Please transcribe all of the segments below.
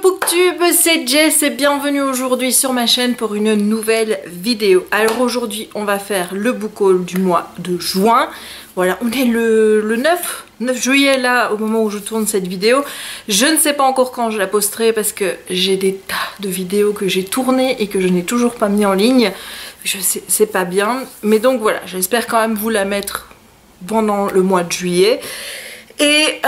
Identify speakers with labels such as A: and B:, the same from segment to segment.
A: Booktube, c'est Jess et bienvenue aujourd'hui sur ma chaîne pour une nouvelle vidéo. Alors aujourd'hui on va faire le book haul du mois de juin. Voilà, on est le 9 juillet là au moment où je tourne cette vidéo. Je ne sais pas encore quand je la posterai parce que j'ai des tas de vidéos que j'ai tournées et que je n'ai toujours pas mis en ligne. Je sais, c'est pas bien. Mais donc voilà, j'espère quand même vous la mettre pendant le mois de juillet. Et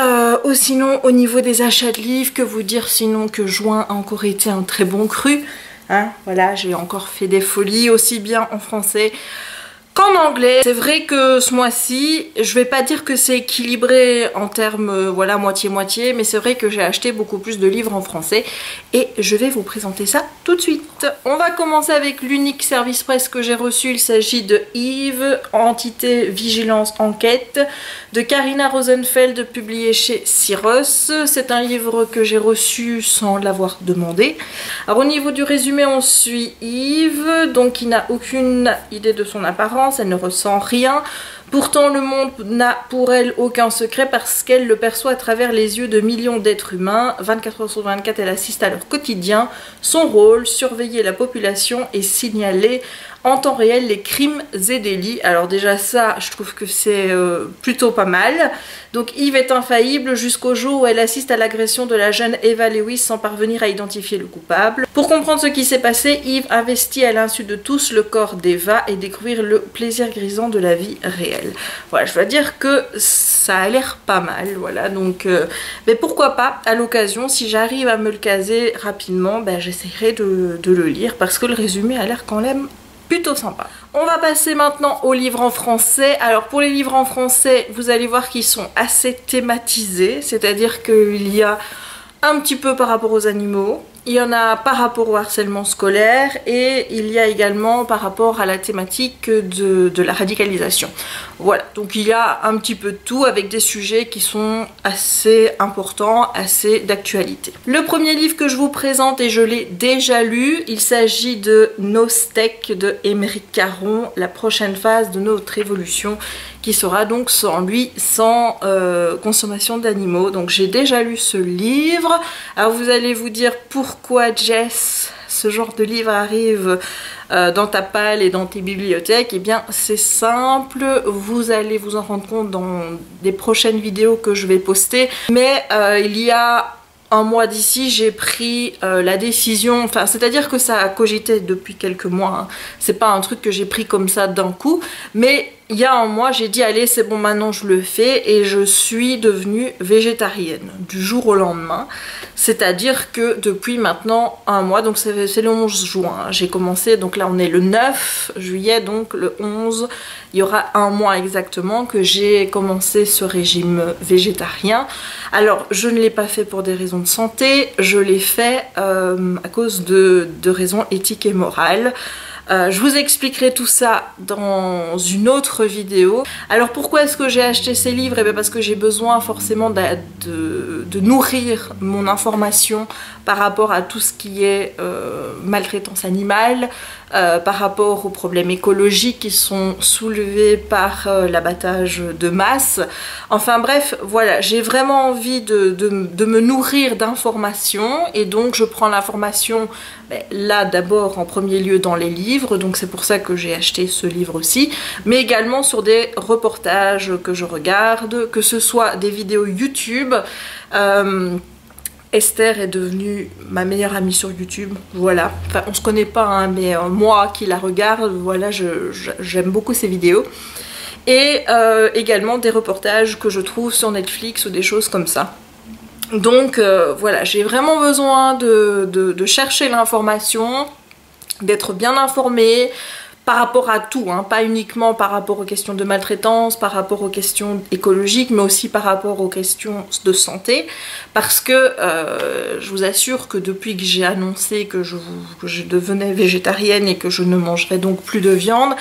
A: sinon au niveau des achats de livres, que vous dire sinon que juin a encore été un très bon cru. Hein, voilà, j'ai encore fait des folies aussi bien en français qu'en anglais. C'est vrai que ce mois-ci, je vais pas dire que c'est équilibré en termes voilà moitié-moitié, mais c'est vrai que j'ai acheté beaucoup plus de livres en français et je vais vous présenter ça tout de suite. On va commencer avec l'unique service presse que j'ai reçu. Il s'agit de Yves, Entité Vigilance Enquête, de Karina Rosenfeld, publié chez Syros. C'est un livre que j'ai reçu sans l'avoir demandé. Alors au niveau du résumé, on suit Yves, donc il n'a aucune idée de son apparence. Elle ne ressent rien. Pourtant, le monde n'a pour elle aucun secret parce qu'elle le perçoit à travers les yeux de millions d'êtres humains. 24 heures sur 24, elle assiste à leur quotidien. Son rôle, surveiller la population et signaler en temps réel les crimes et délits. Alors déjà ça, je trouve que c'est plutôt pas mal. Donc Yves est infaillible jusqu'au jour où elle assiste à l'agression de la jeune Eva Lewis sans parvenir à identifier le coupable. Pour comprendre ce qui s'est passé, Yves investit à l'insu de tous le corps d'Eva et découvrir le plaisir grisant de la vie réelle. Voilà, je dois dire que ça a l'air pas mal, voilà, donc mais pourquoi pas, à l'occasion, si j'arrive à me le caser rapidement, ben, j'essaierai de le lire parce que le résumé a l'air quand même plutôt sympa. On va passer maintenant aux livres en français. Alors pour les livres en français, vous allez voir qu'ils sont assez thématisés, c'est-à-dire qu'il y a un petit peu par rapport aux animaux, il y en a par rapport au harcèlement scolaire et il y a également par rapport à la thématique de la radicalisation. Voilà, donc il y a un petit peu de tout avec des sujets qui sont assez importants, assez d'actualité. Le premier livre que je vous présente, et je l'ai déjà lu, il s'agit de Nostek de Émeric Caron, la prochaine phase de notre évolution, qui sera donc sans lui, sans consommation d'animaux. Donc j'ai déjà lu ce livre. Alors vous allez vous dire pourquoi Jess, ce genre de livre arrive dans ta palle et dans tes bibliothèques. Eh bien c'est simple, vous allez vous en rendre compte dans des prochaines vidéos que je vais poster. Mais il y a un mois d'ici, j'ai pris la décision, enfin c'est-à-dire que ça a cogité depuis quelques mois, hein. C'est pas un truc que j'ai pris comme ça d'un coup, mais il y a un mois j'ai dit allez c'est bon, maintenant je le fais, et je suis devenue végétarienne du jour au lendemain. C'est-à-dire que depuis maintenant un mois, donc c'est le 11 juin, hein, j'ai commencé, donc là on est le 9 juillet, donc le 11, il y aura un mois exactement que j'ai commencé ce régime végétarien. Alors je ne l'ai pas fait pour des raisons de santé, je l'ai fait à cause de raisons éthiques et morales. Je vous expliquerai tout ça dans une autre vidéo. Alors pourquoi est-ce que j'ai acheté ces livres? Et bien parce que j'ai besoin forcément de nourrir mon information par rapport à tout ce qui est maltraitance animale, par rapport aux problèmes écologiques qui sont soulevés par l'abattage de masse. Enfin bref, voilà, j'ai vraiment envie de me nourrir d'informations, et donc je prends l'information là d'abord en premier lieu dans les livres, donc c'est pour ça que j'ai acheté ce livre aussi, mais également sur des reportages que je regarde, que ce soit des vidéos YouTube. Esther est devenue ma meilleure amie sur YouTube, voilà. Enfin, on se connaît pas, hein, mais moi qui la regarde, voilà, j'aime beaucoup ses vidéos. Et également des reportages que je trouve sur Netflix ou des choses comme ça. Donc voilà, j'ai vraiment besoin de chercher l'information, d'être bien informée par rapport à tout, hein, pas uniquement par rapport aux questions de maltraitance, par rapport aux questions écologiques, mais aussi par rapport aux questions de santé, parce que je vous assure que depuis que j'ai annoncé que je devenais végétarienne et que je ne mangerais donc plus de viande,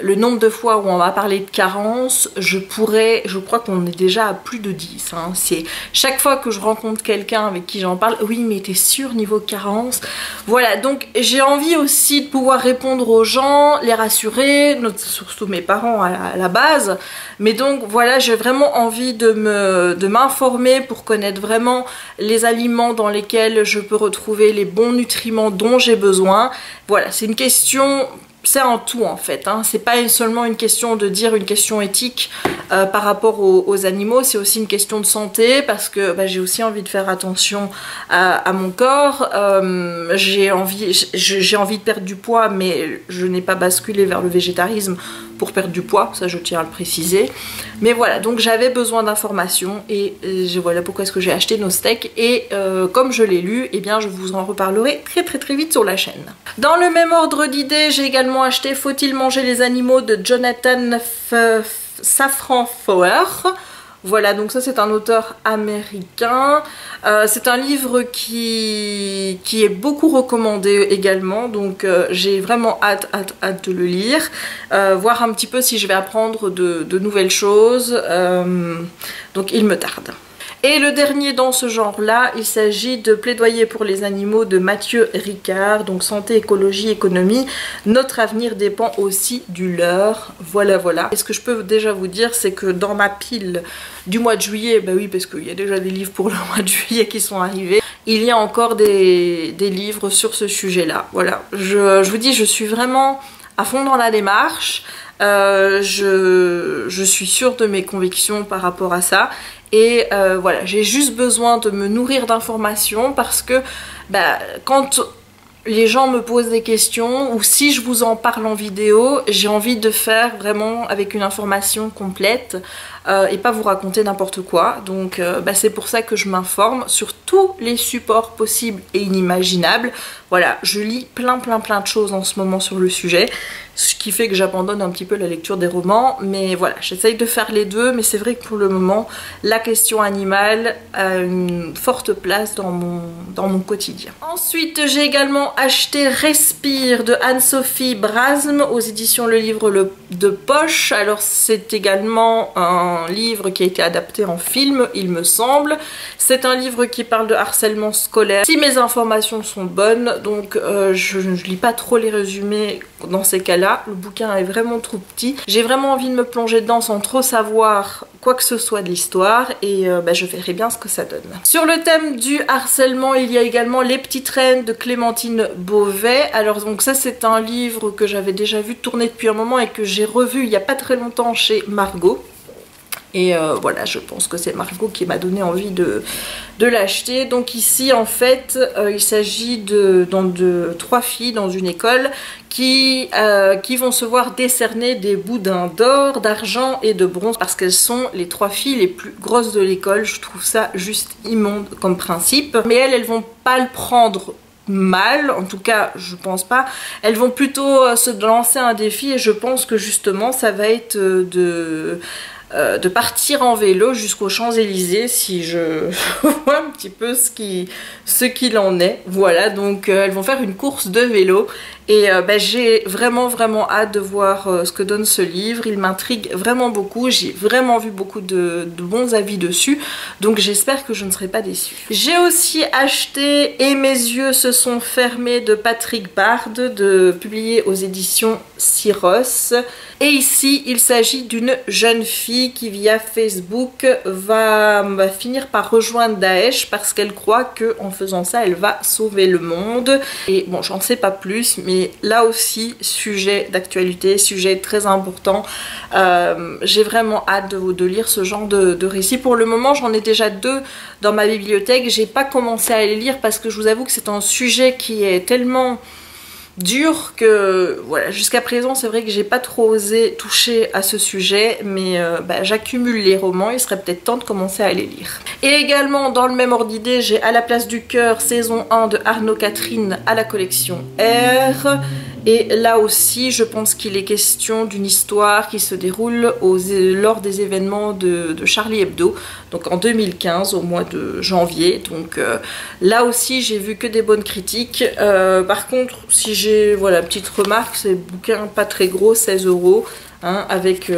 A: le nombre de fois où on va parler de carence, je crois qu'on est déjà à plus de 10. Hein. C'est chaque fois que je rencontre quelqu'un avec qui j'en parle, oui mais t'es sûr niveau carence? Voilà, donc j'ai envie aussi de pouvoir répondre aux gens, les rassurer, surtout mes parents à la base. Mais donc voilà, j'ai vraiment envie de m'informer pour connaître vraiment les aliments dans lesquels je peux retrouver les bons nutriments dont j'ai besoin. Voilà, c'est une question... C'est en tout en fait, hein. C'est pas seulement une question de dire une question éthique par rapport aux animaux, c'est aussi une question de santé parce que bah, j'ai aussi envie de faire attention à mon corps. J'ai envie de perdre du poids, mais je n'ai pas basculé vers le végétarisme pour perdre du poids, ça je tiens à le préciser. Mais voilà, donc j'avais besoin d'informations et voilà pourquoi est-ce que j'ai acheté nos steaks et comme je l'ai lu, eh bien je vous en reparlerai très vite sur la chaîne. Dans le même ordre d'idées, j'ai également acheté Faut-il manger les animaux de Jonathan Safran Foer. Voilà, donc ça c'est un auteur américain. C'est un livre qui est beaucoup recommandé également, donc j'ai vraiment hâte de le lire, voir un petit peu si je vais apprendre de nouvelles choses, donc il me tarde. Et le dernier dans ce genre-là, il s'agit de Plaidoyer pour les animaux de Mathieu Ricard, donc santé, écologie, économie, notre avenir dépend aussi du leur, voilà. Et ce que je peux déjà vous dire, c'est que dans ma pile du mois de juillet, bah oui parce qu'il y a déjà des livres pour le mois de juillet qui sont arrivés, il y a encore des livres sur ce sujet-là, voilà. Je vous dis, je suis vraiment à fond dans la démarche, je suis sûre de mes convictions par rapport à ça. Et voilà, j'ai juste besoin de me nourrir d'informations parce que bah, quand les gens me posent des questions ou si je vous en parle en vidéo, j'ai envie de faire vraiment avec une information complète et pas vous raconter n'importe quoi. Donc bah, c'est pour ça que je m'informe sur tous les supports possibles et inimaginables. Voilà, je lis plein de choses en ce moment sur le sujet, ce qui fait que j'abandonne un petit peu la lecture des romans, mais voilà, j'essaye de faire les deux, mais c'est vrai que pour le moment, la question animale a une forte place dans mon quotidien. Ensuite, j'ai également acheté Respire de Anne-Sophie Brasme aux éditions Le Livre de Poche. Alors c'est également un livre qui a été adapté en film, il me semble. C'est un livre qui parle de harcèlement scolaire. Si mes informations sont bonnes, donc je lis pas trop les résumés dans ces cas-là. Le bouquin est vraiment trop petit. J'ai vraiment envie de me plonger dedans sans trop savoir quoi que ce soit de l'histoire et bah, je verrai bien ce que ça donne. Sur le thème du harcèlement, il y a également Les Petites Reines de Clémentine Beauvais. Alors donc ça c'est un livre que j'avais déjà vu tourner depuis un moment et que j'ai revu il n'y a pas très longtemps chez Margot. Et voilà, je pense que c'est Margot qui m'a donné envie de l'acheter. Donc ici, en fait, il s'agit de 3 filles dans une école qui vont se voir décerner des boudins d'or, d'argent et de bronze parce qu'elles sont les 3 filles les plus grosses de l'école. Je trouve ça juste immonde comme principe. Mais elles vont pas le prendre mal, en tout cas je pense pas, elles vont plutôt se lancer un défi et je pense que justement ça va être de partir en vélo jusqu'aux Champs-Élysées si je vois un petit peu ce qu'il en est. Voilà, donc elles vont faire une course de vélo et bah, j'ai vraiment hâte de voir ce que donne ce livre. Il m'intrigue vraiment beaucoup, j'ai vraiment vu beaucoup de bons avis dessus, donc j'espère que je ne serai pas déçue. J'ai aussi acheté Et mes yeux se sont fermés de Patrick Bard, publié aux éditions Syros. Et ici il s'agit d'une jeune fille qui via Facebook va finir par rejoindre Daesh parce qu'elle croit que en faisant ça elle va sauver le monde. Et bon, j'en sais pas plus, mais là aussi sujet d'actualité, sujet très important. J'ai vraiment hâte de lire ce genre de récit. Pour le moment j'en ai déjà 2 dans ma bibliothèque. J'ai pas commencé à les lire parce que je vous avoue que c'est un sujet qui est tellement dur que voilà, jusqu'à présent c'est vrai que j'ai pas trop osé toucher à ce sujet, mais bah, j'accumule les romans, il serait peut-être temps de commencer à les lire. Et également dans le même ordre d'idée, j'ai À la place du cœur saison 1 de Arnaud Catherine à la collection R. Et là aussi, je pense qu'il est question d'une histoire qui se déroule lors des événements de Charlie Hebdo, donc en 2015, au mois de janvier. Donc là aussi, j'ai vu que des bonnes critiques. Par contre, si j'ai, voilà, petite remarque, c'est bouquin pas très gros, 16 €, hein, avec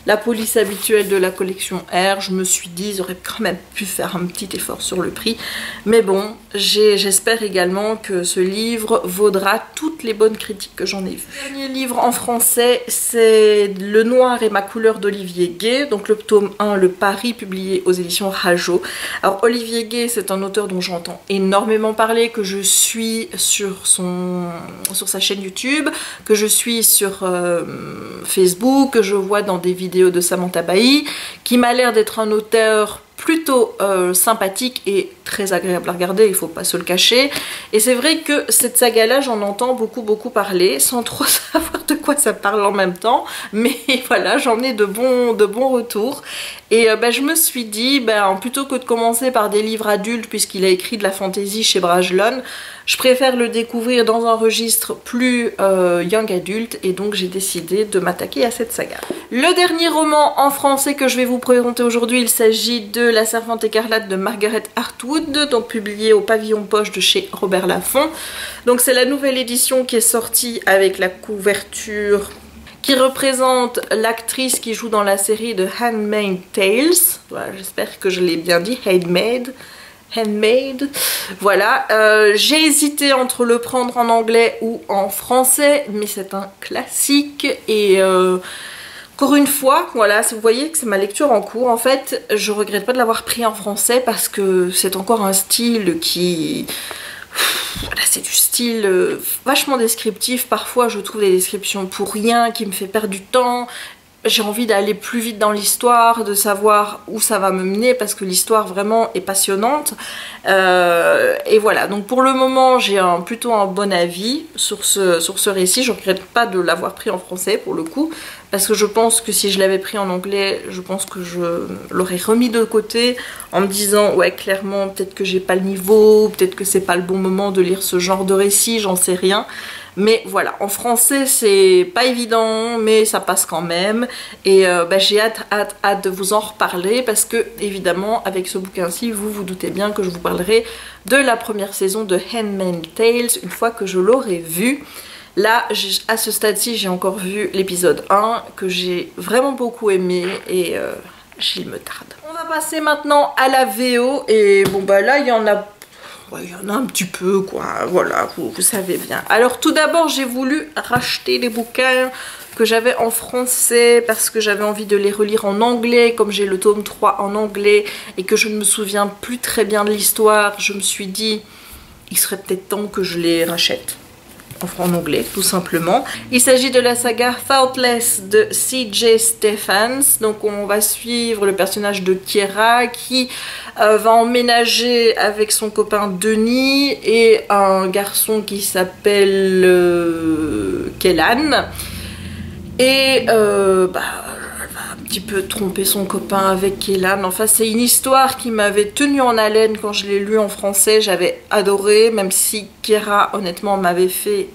A: la police habituelle de la collection R. Je me suis dit, ils auraient quand même pu faire un petit effort sur le prix. Mais bon, j'espère également que ce livre vaudra toutes les bonnes critiques que j'en ai vues. Le dernier livre en français, c'est Le Noir et ma couleur d'Olivier Gay. Donc le tome 1, Le Paris, publié aux éditions Rajo. Alors Olivier Gay, c'est un auteur dont j'entends énormément parler, que je suis sur sa chaîne YouTube, que je suis sur Facebook, que je vois dans des vidéos de Samantha Bailly, qui m'a l'air d'être un auteur plutôt sympathique et très agréable à regarder, il faut pas se le cacher. Et c'est vrai que cette saga-là, j'en entends beaucoup parler, sans trop savoir de quoi ça parle en même temps. Mais voilà, j'en ai de bons retours. Et je me suis dit, plutôt que de commencer par des livres adultes, puisqu'il a écrit de la fantasy chez Brajlon, je préfère le découvrir dans un registre plus young adulte, et donc j'ai décidé de m'attaquer à cette saga. Le dernier roman en français que je vais vous présenter aujourd'hui, il s'agit de La Servante écarlate de Margaret Atwood, donc publié au Pavillon Poche de chez Robert Laffont. Donc c'est la nouvelle édition qui est sortie avec la couverture qui représente l'actrice qui joue dans la série de Handmaid's Tales. Voilà, j'espère que je l'ai bien dit, Handmaid. Voilà, j'ai hésité entre le prendre en anglais ou en français, mais c'est un classique et encore une fois, voilà, vous voyez que c'est ma lecture en cours. En fait, je regrette pas de l'avoir pris en français parce que c'est encore un style qui... Voilà, c'est du style vachement descriptif. Parfois, je trouve des descriptions pour rien qui me fait perdre du temps. J'ai envie d'aller plus vite dans l'histoire, de savoir où ça va me mener parce que l'histoire vraiment est passionnante. Et voilà, donc pour le moment j'ai plutôt un bon avis sur ce récit. Je ne regrette pas de l'avoir pris en français pour le coup, parce que je pense que si je l'avais pris en anglais, je pense que je l'aurais remis de côté en me disant ouais, clairement peut-être que j'ai pas le niveau, peut-être que c'est pas le bon moment de lire ce genre de récit, j'en sais rien. Mais voilà, en français c'est pas évident, mais ça passe quand même. Et j'ai hâte de vous en reparler parce que évidemment avec ce bouquin-ci, vous vous doutez bien que je vous parlerai de la première saison de Handmaid's Tales une fois que je l'aurai vu. Là, à ce stade-ci, j'ai encore vu l'épisode 1 que j'ai vraiment beaucoup aimé et il me tarde. On va passer maintenant à la VO et bon là il y en a... Ouais, il y en a un petit peu quoi, voilà, vous savez bien. Alors tout d'abord j'ai voulu racheter les bouquins que j'avais en français parce que j'avais envie de les relire en anglais. Comme j'ai le tome 3 en anglais et que je ne me souviens plus très bien de l'histoire, je me suis dit il serait peut-être temps que je les rachète en anglais tout simplement. Il s'agit de la saga Thoughtless de C.J. Stephens. Donc on va suivre le personnage de Kiera qui va emménager avec son copain Denis et un garçon qui s'appelle Kellan. Et elle va un petit peu tromper son copain avec Kellan. Enfin c'est une histoire qui m'avait tenue en haleine quand je l'ai lu en français. J'avais adoré, même si Kiera honnêtement m'avait fait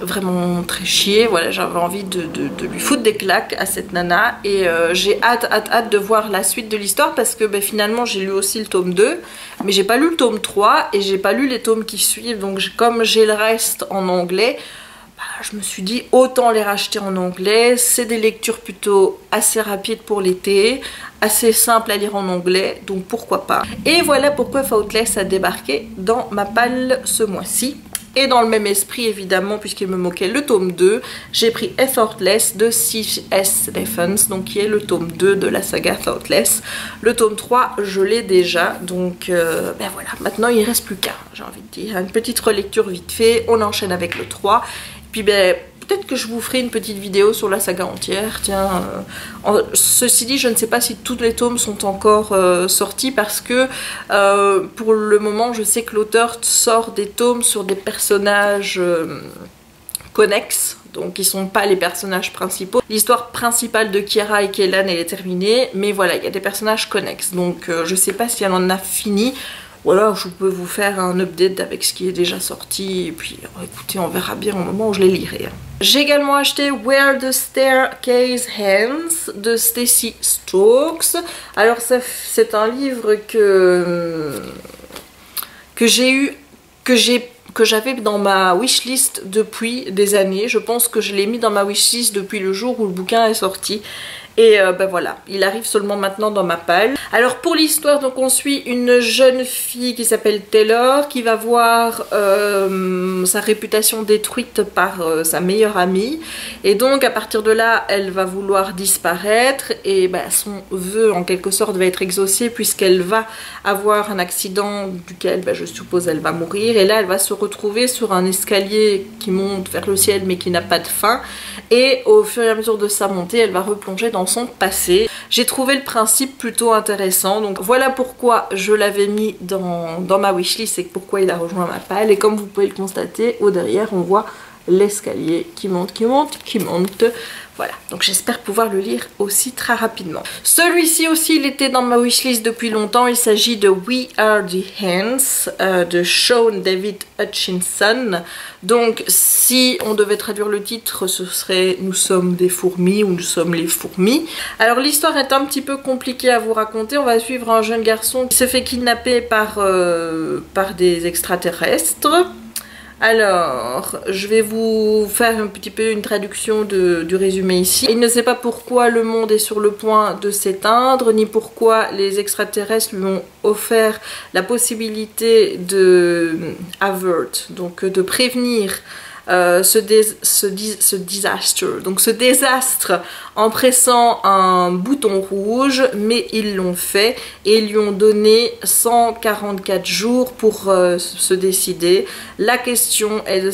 A: vraiment très chier. Voilà, j'avais envie de lui foutre des claques à cette nana. Et j'ai hâte de voir la suite de l'histoire parce que finalement j'ai lu aussi le tome 2. Mais j'ai pas lu le tome 3 et j'ai pas lu les tomes qui suivent. Donc comme j'ai le reste en anglais, je me suis dit autant les racheter en anglais. C'est des lectures plutôt assez rapides pour l'été, assez simples à lire en anglais, donc pourquoi pas. Et voilà pourquoi Thoughtless a débarqué dans ma palle ce mois-ci. Et dans le même esprit évidemment, puisqu'il me moquait le tome 2, j'ai pris Effortless de C.S. Stephens, donc qui est le tome 2 de la saga Thoughtless. Le tome 3 je l'ai déjà, donc voilà, maintenant il ne reste plus qu'un, j'ai envie de dire. Une petite relecture vite fait, on enchaîne avec le 3. Puis peut-être que je vous ferai une petite vidéo sur la saga entière. Tiens, ceci dit, je ne sais pas si tous les tomes sont encore sortis parce que pour le moment, je sais que l'auteur sort des tomes sur des personnages connexes. Donc ils sont pas les personnages principaux. L'histoire principale de Kiera et Kellan elle est terminée, mais voilà, il y a des personnages connexes. Donc je sais pas si elle en a fini voilà, je peux vous faire un update avec ce qui est déjà sorti. Et puis écoutez, on verra bien au moment où je les lirai. J'ai également acheté Where the Staircase Ends de Stacey Stokes. Alors c'est un livre que j'avais dans ma wishlist depuis des années. Je pense que je l'ai mis dans ma wishlist depuis le jour où le bouquin est sorti. Et ben voilà, il arrive seulement maintenant dans ma palle. Alors pour l'histoire, donc on suit une jeune fille qui s'appelle Taylor, qui va voir sa réputation détruite par sa meilleure amie. Et donc à partir de là, elle va vouloir disparaître. Et ben, son vœu en quelque sorte va être exaucé, puisqu'elle va avoir un accident duquel ben, je suppose elle va mourir. Et là elle va se retrouver sur un escalier qui monte vers le ciel mais qui n'a pas de fin. Et au fur et à mesure de sa montée, elle va replonger dans son passé. J'ai trouvé le principe plutôt intéressant, donc voilà pourquoi je l'avais mis dans ma wishlist et pourquoi il a rejoint ma palle. Et comme vous pouvez le constater, au derrière on voit l'escalier qui monte, qui monte, qui monte. Voilà, donc j'espère pouvoir le lire aussi très rapidement. Celui-ci aussi, il était dans ma wishlist depuis longtemps. Il s'agit de We Are the Hands de Sean David Hutchinson. Donc si on devait traduire le titre, ce serait Nous sommes des fourmis ou Nous sommes les fourmis. Alors l'histoire est un petit peu compliquée à vous raconter. On va suivre un jeune garçon qui se fait kidnapper par des extraterrestres. Alors, je vais vous faire un petit peu une traduction du résumé ici. Il ne sait pas pourquoi le monde est sur le point de s'éteindre, ni pourquoi les extraterrestres lui ont offert la possibilité de donc de prévenir ce désastre en pressant un bouton rouge, mais ils l'ont fait et ils lui ont donné 144 jours pour se décider. La question est de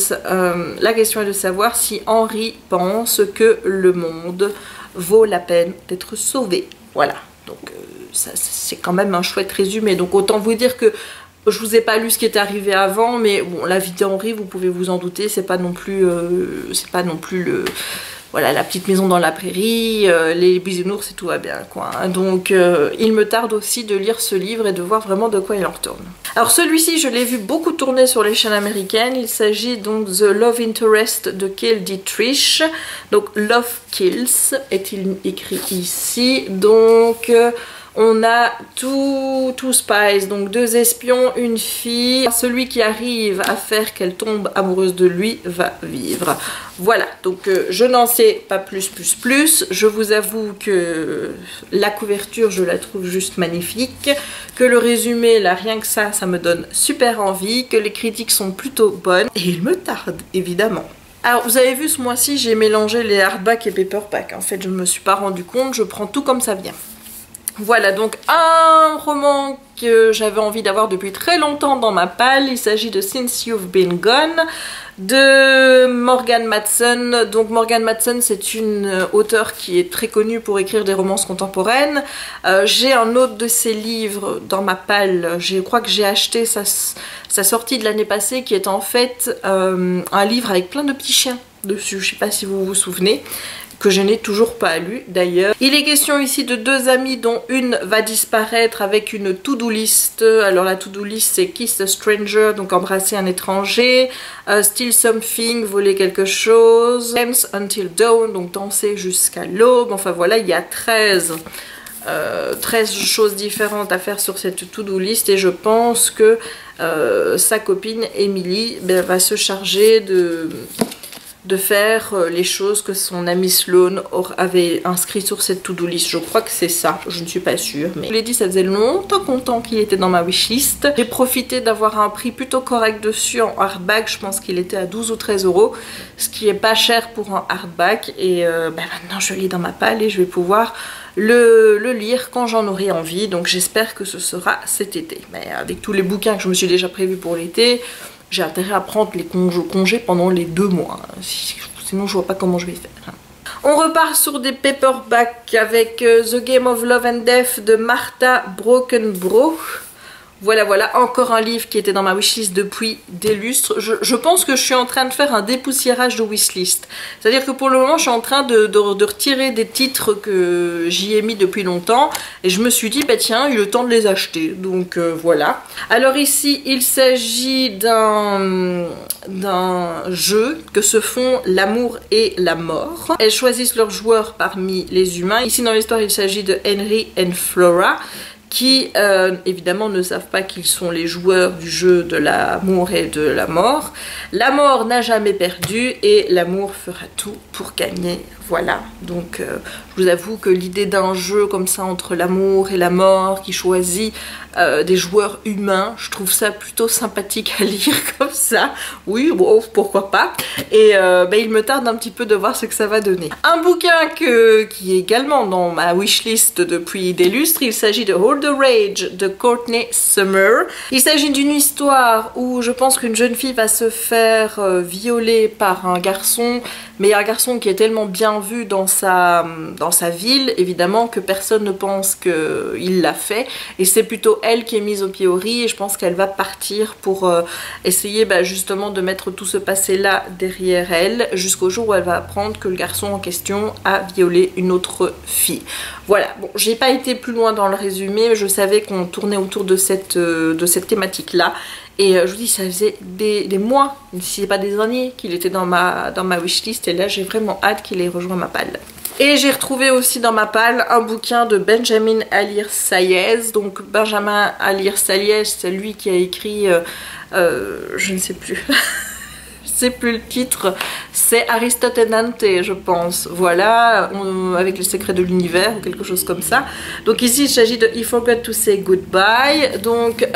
A: savoir si Henry pense que le monde vaut la peine d'être sauvé. Voilà, donc c'est quand même un chouette résumé. Donc autant vous dire que je vous ai pas lu ce qui est arrivé avant, mais bon, la vie d'Henry, vous pouvez vous en douter, c'est pas non plus voilà, la petite maison dans la prairie, les bisounours et tout va bien quoi. Donc il me tarde aussi de lire ce livre et de voir vraiment de quoi il en retourne. Alors celui-ci, je l'ai vu beaucoup tourner sur les chaînes américaines. Il s'agit donc The Love Interest de Kel Dietrich. Donc Love Kills est-il écrit ici. Donc on a tout Spies, donc 2 espions, une fille. Celui qui arrive à faire qu'elle tombe amoureuse de lui va vivre. Voilà, donc je n'en sais pas plus. Je vous avoue que la couverture, je la trouve juste magnifique. Que le résumé, là, rien que ça me donne super envie. Que les critiques sont plutôt bonnes. Et il me tarde, évidemment. Alors vous avez vu, ce mois-ci, j'ai mélangé les hardback et paperback. En fait, je ne me suis pas rendu compte, je prends tout comme ça vient. Voilà, donc un roman que j'avais envie d'avoir depuis très longtemps dans ma palle. Il s'agit de Since You've Been Gone de Morgan Matson. Donc Morgan Matson, c'est une auteure qui est très connue pour écrire des romances contemporaines. J'ai un autre de ses livres dans ma palle. Je crois que j'ai acheté sa sortie de l'année passée, qui est en fait un livre avec plein de petits chiens dessus. Je sais pas si vous vous souvenez, que je n'ai toujours pas lu d'ailleurs. Il est question ici de 2 amies dont une va disparaître avec une to-do list. Alors la to-do list, c'est Kiss a Stranger, donc embrasser un étranger, Steal Something, voler quelque chose, Dance Until Dawn, donc danser jusqu'à l'aube. Enfin voilà, il y a 13 choses différentes à faire sur cette to-do list, et je pense que sa copine Emily va se charger de faire les choses que son ami Sloane avait inscrit sur cette to-do list. Je crois que c'est ça, je ne suis pas sûre. Mais je vous l'ai dit, ça faisait longtemps qu'il était dans ma wishlist. J'ai profité d'avoir un prix plutôt correct dessus en hardback. Je pense qu'il était à 12 ou 13 €, ce qui est pas cher pour un hardback. Et maintenant je l'ai dans ma palle et je vais pouvoir le lire quand j'en aurai envie. Donc j'espère que ce sera cet été. Mais avec tous les bouquins que je me suis déjà prévus pour l'été, j'ai intérêt à prendre les congés pendant les 2 mois. Sinon, je vois pas comment je vais faire. On repart sur des paperbacks avec The Game of Love and Death de Martha Brockenbrough. Voilà, voilà, encore un livre qui était dans ma wishlist depuis des lustres. Je pense que je suis en train de faire un dépoussiérage de wishlist. C'est-à-dire que pour le moment, je suis en train de retirer des titres que j'y ai mis depuis longtemps. Et je me suis dit, bah tiens, il est le temps de les acheter. Donc voilà. Alors ici, il s'agit d'un jeu que se font l'amour et la mort. Elles choisissent leurs joueurs parmi les humains. Ici, dans l'histoire, il s'agit de Henry et Flora, qui évidemment ne savent pas qu'ils sont les joueurs du jeu de l'amour et de la mort. La mort n'a jamais perdu et l'amour fera tout pour gagner. Voilà, donc je vous avoue que l'idée d'un jeu comme ça entre l'amour et la mort qui choisit des joueurs humains, je trouve ça plutôt sympathique à lire comme ça. Oui, bon, pourquoi pas. Et il me tarde un petit peu de voir ce que ça va donner. Un bouquin qui est également dans ma wishlist depuis des lustres, il s'agit de All the Rage de Courtney Summer. Il s'agit d'une histoire où je pense qu'une jeune fille va se faire violer par un garçon, mais un garçon qui est tellement bien vu dans sa ville, évidemment, que personne ne pense qu'il l'a fait. Et c'est plutôt elle qui est mise au pilori et je pense qu'elle va partir pour essayer justement de mettre tout ce passé-là derrière elle jusqu'au jour où elle va apprendre que le garçon en question a violé une autre fille. Voilà, bon, j'ai pas été plus loin dans le résumé, je savais qu'on tournait autour de cette thématique-là. Et je vous dis, ça faisait des mois, si c'est pas des années, qu'il était dans ma wishlist. Et là, j'ai vraiment hâte qu'il ait rejoint ma palle. Et j'ai retrouvé aussi dans ma palle un bouquin de Benjamin Alir Sayez. Donc Benjamin Alir Sayez, c'est lui qui a écrit, je ne sais plus... je sais plus le titre, c'est Aristote et Dante, je pense. Voilà, avec les secrets de l'univers ou quelque chose comme ça. Donc ici il s'agit de He Forgot to Say Goodbye. Donc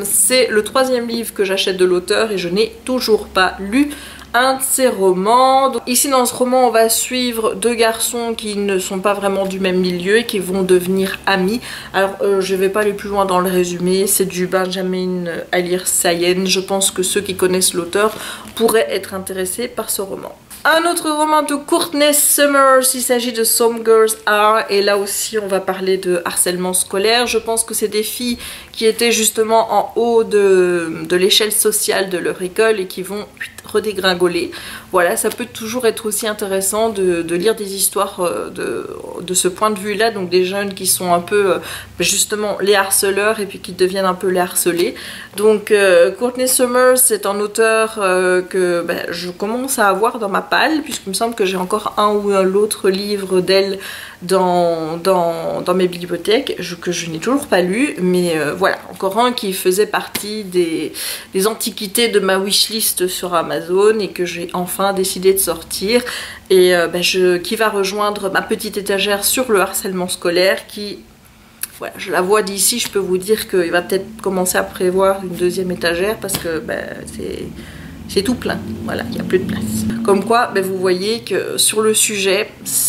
A: c'est le 3e livre que j'achète de l'auteur et je n'ai toujours pas lu un de ses romans. Donc, ici dans ce roman on va suivre deux garçons qui ne sont pas vraiment du même milieu et qui vont devenir amis. Alors je vais pas aller plus loin dans le résumé, c'est du Benjamin Alir Sayez. Je pense que ceux qui connaissent l'auteur pourraient être intéressés par ce roman. Un autre roman de Courtney Summers, il s'agit de Some Girls Are, et là aussi on va parler de harcèlement scolaire. Je pense que c'est des filles qui étaient justement en haut de l'échelle sociale de leur école et qui vont redégringoler. Voilà, ça peut toujours être aussi intéressant de lire des histoires de ce point de vue-là, donc des jeunes qui sont un peu justement les harceleurs et puis qui deviennent un peu les harcelés. Donc Courtney Summers, c'est un auteur que je commence à avoir dans ma palle, puisqu'il me semble que j'ai encore un ou l'autre livre d'elle dans mes bibliothèques que je n'ai toujours pas lu, mais voilà, encore un qui faisait partie des antiquités de ma wishlist sur Amazon et que j'ai enfin décidé de sortir, et qui va rejoindre ma petite étagère sur le harcèlement scolaire qui... Voilà, je la vois d'ici, je peux vous dire qu'il va peut-être commencer à prévoir une 2e étagère parce que c'est tout plein, voilà, il n'y a plus de place. Comme quoi, vous voyez que sur le sujet,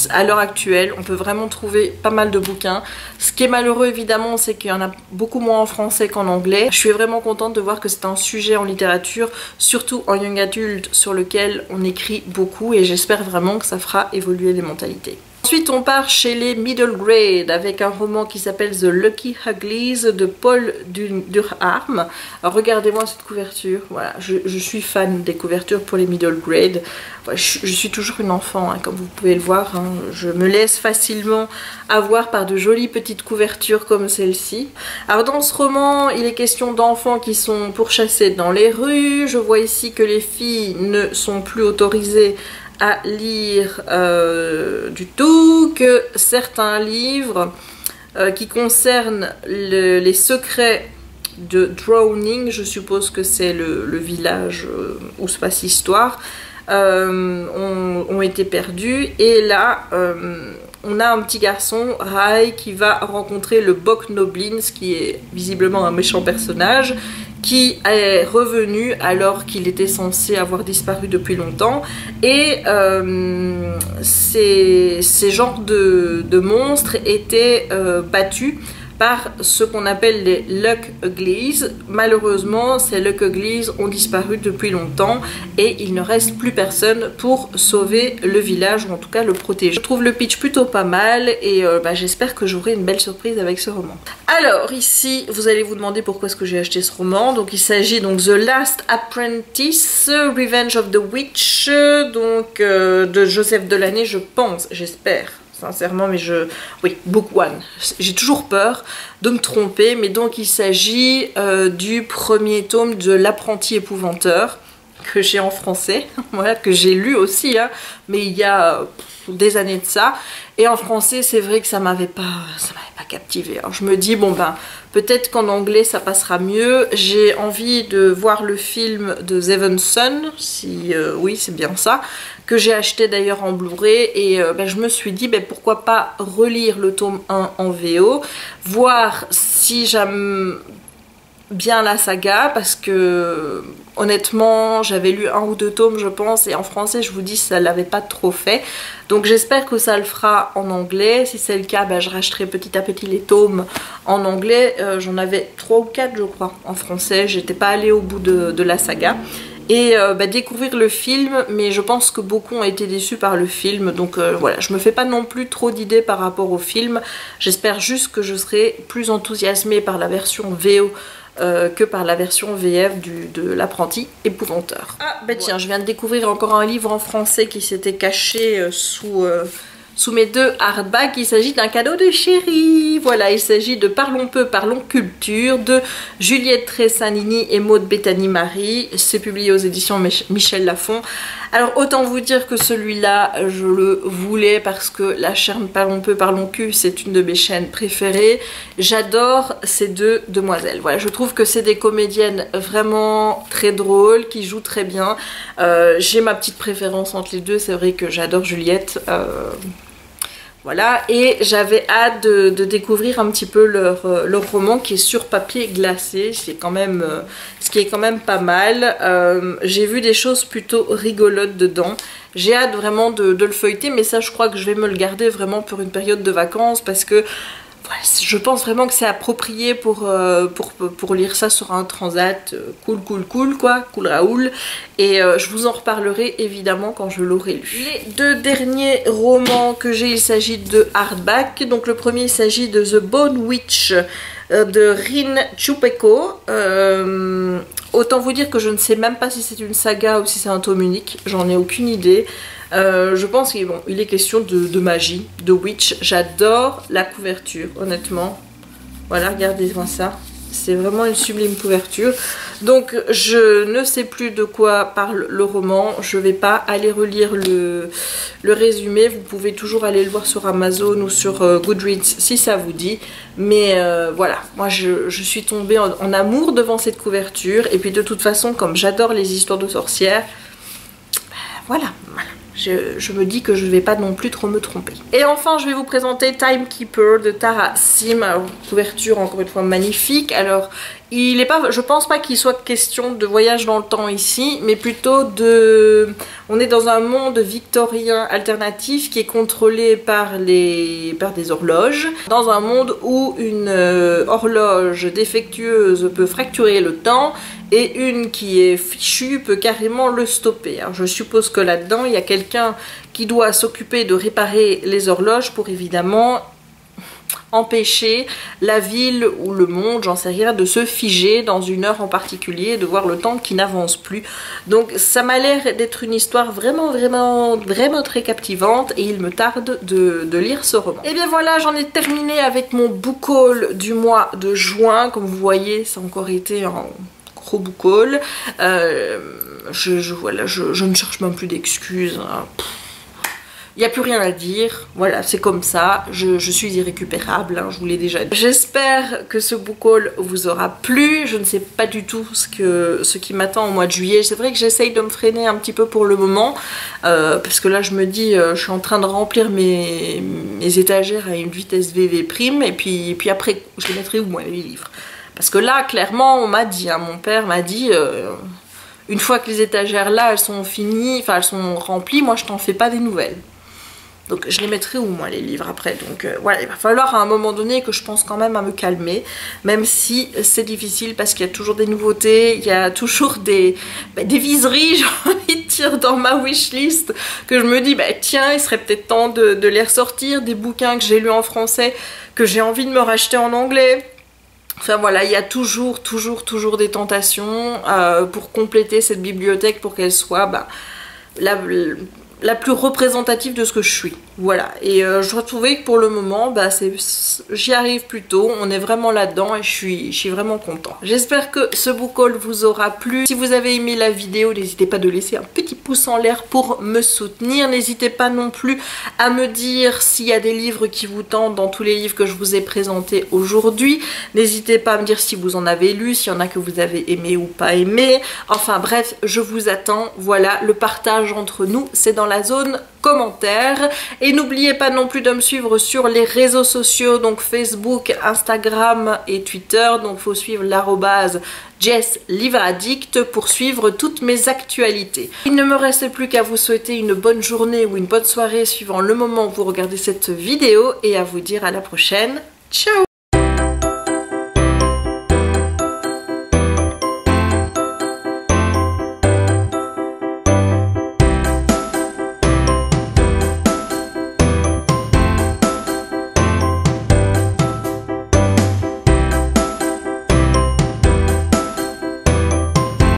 A: à l'heure actuelle, on peut vraiment trouver pas mal de bouquins. Ce qui est malheureux évidemment, c'est qu'il y en a beaucoup moins en français qu'en anglais. Je suis vraiment contente de voir que c'est un sujet en littérature, surtout en young adult, sur lequel on écrit beaucoup, et j'espère vraiment que ça fera évoluer les mentalités. Ensuite on part chez les middle grade avec un roman qui s'appelle The Lucky Uglies de Paul Durham. Regardez-moi cette couverture, voilà, je suis fan des couvertures pour les middle grade. Voilà, je suis toujours une enfant, comme vous pouvez le voir, je me laisse facilement avoir par de jolies petites couvertures comme celle-ci. Alors dans ce roman il est question d'enfants qui sont pourchassés dans les rues. Je vois ici que les filles ne sont plus autorisées à lire du tout, que certains livres qui concernent les secrets de Drowning, je suppose que c'est le village où se passe l'histoire, ont été perdus, et là on a un petit garçon, Rai, qui va rencontrer le Boc Noblins, qui est visiblement un méchant personnage, qui est revenu alors qu'il était censé avoir disparu depuis longtemps, et ces genres de monstres étaient battus par ce qu'on appelle les Luck Uglies. Malheureusement, ces Luck Uglies ont disparu depuis longtemps et il ne reste plus personne pour sauver le village, ou en tout cas le protéger. Je trouve le pitch plutôt pas mal et j'espère que j'aurai une belle surprise avec ce roman. Alors ici, vous allez vous demander pourquoi est-ce que j'ai acheté ce roman. Donc il s'agit donc The Last Apprentice, Revenge of the Witch, donc de Joseph Delaney, je pense, j'espère. Sincèrement, mais oui, Book One. J'ai toujours peur de me tromper, mais donc il s'agit du premier tome de L'Apprenti Épouvanteur, que j'ai en français, voilà, que j'ai lu aussi, hein, mais il y a des années de ça. Et en français, c'est vrai que ça m'avait pas captivé. Alors je me dis, bon ben, peut-être qu'en anglais ça passera mieux. J'ai envie de voir le film de Seven Son, si oui, c'est bien ça, que j'ai acheté d'ailleurs en Blu-ray, et je me suis dit pourquoi pas relire le tome 1 en VO, voir si j'aime bien la saga, parce que honnêtement j'avais lu 1 ou 2 tomes je pense, et en français je vous dis ça l'avait pas trop fait, donc j'espère que ça le fera en anglais. Si c'est le cas, je rachèterai petit à petit les tomes en anglais. J'en avais 3 ou 4 je crois en français, j'étais pas allée au bout de la saga. Et découvrir le film, mais je pense que beaucoup ont été déçus par le film, donc voilà, je me fais pas non plus trop d'idées par rapport au film. J'espère juste que je serai plus enthousiasmée par la version VO que par la version VF de L'Apprenti Épouvanteur. Ah tiens, je viens de découvrir encore un livre en français qui s'était caché sous mes 2 hardbacks. Il s'agit d'un cadeau de chérie. Voilà, il s'agit de Parlons peu, parlons culture de Juliette Tressanini et Maud Bethany-Marie. C'est publié aux éditions Michel Lafon. Alors autant vous dire que celui-là, je le voulais parce que la chaîne Parlons peu, parlons cul, c'est une de mes chaînes préférées. J'adore ces 2 demoiselles. Voilà, je trouve que c'est des comédiennes vraiment très drôles, qui jouent très bien. J'ai ma petite préférence entre les 2. C'est vrai que j'adore Juliette. Voilà, et j'avais hâte de découvrir un petit peu leur roman qui est sur papier glacé, c'est quand même, ce qui est quand même pas mal. J'ai vu des choses plutôt rigolotes dedans. J'ai hâte vraiment de le feuilleter, mais ça je crois que je vais me le garder vraiment pour une période de vacances, parce que voilà, je pense vraiment que c'est approprié pour lire ça sur un transat cool quoi, cool Raoul. Et je vous en reparlerai évidemment quand je l'aurai lu. Les 2 derniers romans que j'ai, il s'agit de hardback. Donc le premier, il s'agit de The Bone Witch de Rin Chupeco. Autant vous dire que je ne sais même pas si c'est une saga ou si c'est un tome unique, j'en ai aucune idée. Je pense qu'il est question de magie, de witch. J'adore la couverture, honnêtement. Voilà, regardez-moi ça. C'est vraiment une sublime couverture. Donc je ne sais plus de quoi parle le roman. Je ne vais pas aller relire le résumé. Vous pouvez toujours aller le voir sur Amazon ou sur Goodreads si ça vous dit. Mais voilà, moi je suis tombée en amour devant cette couverture. Et puis de toute façon, comme j'adore les histoires de sorcières, voilà. Je me dis que je ne vais pas non plus trop me tromper. Et enfin, je vais vous présenter Timekeeper de Tara Sim. Alors, couverture encore une fois magnifique. Alors, il est pas, je pense pas qu'il soit question de voyage dans le temps ici, mais plutôt de... On est dans un monde victorien alternatif qui est contrôlé par des horloges. Dans un monde où une horloge défectueuse peut fracturer le temps, et une qui est fichue peut carrément le stopper. Alors je suppose que là-dedans, il y a quelqu'un qui doit s'occuper de réparer les horloges pour évidemment empêcher la ville ou le monde, j'en sais rien, de se figer dans une heure en particulier, de voir le temps qui n'avance plus. Donc ça m'a l'air d'être une histoire vraiment très captivante, et il me tarde de lire ce roman. Et bien voilà, j'en ai terminé avec mon book haul du mois de juin. Comme vous voyez, ça a encore été un gros book haul. Voilà, je ne cherche même plus d'excuses, hein. Il n'y a plus rien à dire, voilà, c'est comme ça, je suis irrécupérable, hein, je vous l'ai déjà dit. J'espère que ce book haul vous aura plu. Je ne sais pas du tout ce qui m'attend au mois de juillet. C'est vrai que j'essaye de me freiner un petit peu pour le moment, parce que là je me dis, je suis en train de remplir mes étagères à une vitesse VV prime, et puis après je les mettrai où moi les livres. Parce que là, clairement, on m'a dit, hein, mon père m'a dit... une fois que les étagères là elles sont finies, enfin elles sont remplies, moi je t'en fais pas des nouvelles. Donc je les mettrai où moi les livres après. Donc voilà, il va falloir à un moment donné que je pense quand même à me calmer, même si c'est difficile parce qu'il y a toujours des nouveautés, il y a toujours des viseries, j'ai envie de dire, dans ma wishlist, que je me dis tiens, il serait peut-être temps de les ressortir, des bouquins que j'ai lus en français, que j'ai envie de me racheter en anglais. Enfin voilà, il y a toujours des tentations pour compléter cette bibliothèque, pour qu'elle soit la plus représentative de ce que je suis. Voilà, et je trouvais que pour le moment, j'y arrive plutôt, on est vraiment là-dedans et je suis vraiment content. J'espère que ce book haul vous aura plu. Si vous avez aimé la vidéo, n'hésitez pas de laisser un petit pouce en l'air pour me soutenir. N'hésitez pas non plus à me dire s'il y a des livres qui vous tentent dans tous les livres que je vous ai présentés aujourd'hui. N'hésitez pas à me dire si vous en avez lu, s'il y en a que vous avez aimé ou pas aimé. Enfin bref, je vous attends. Voilà, le partage entre nous, c'est dans la zone commentaires. Et n'oubliez pas non plus de me suivre sur les réseaux sociaux, donc Facebook, Instagram et Twitter. Donc il faut suivre l'arrobase JessLivreAddict pour suivre toutes mes actualités. Il ne me reste plus qu'à vous souhaiter une bonne journée ou une bonne soirée suivant le moment où vous regardez cette vidéo et à vous dire à la prochaine. Ciao!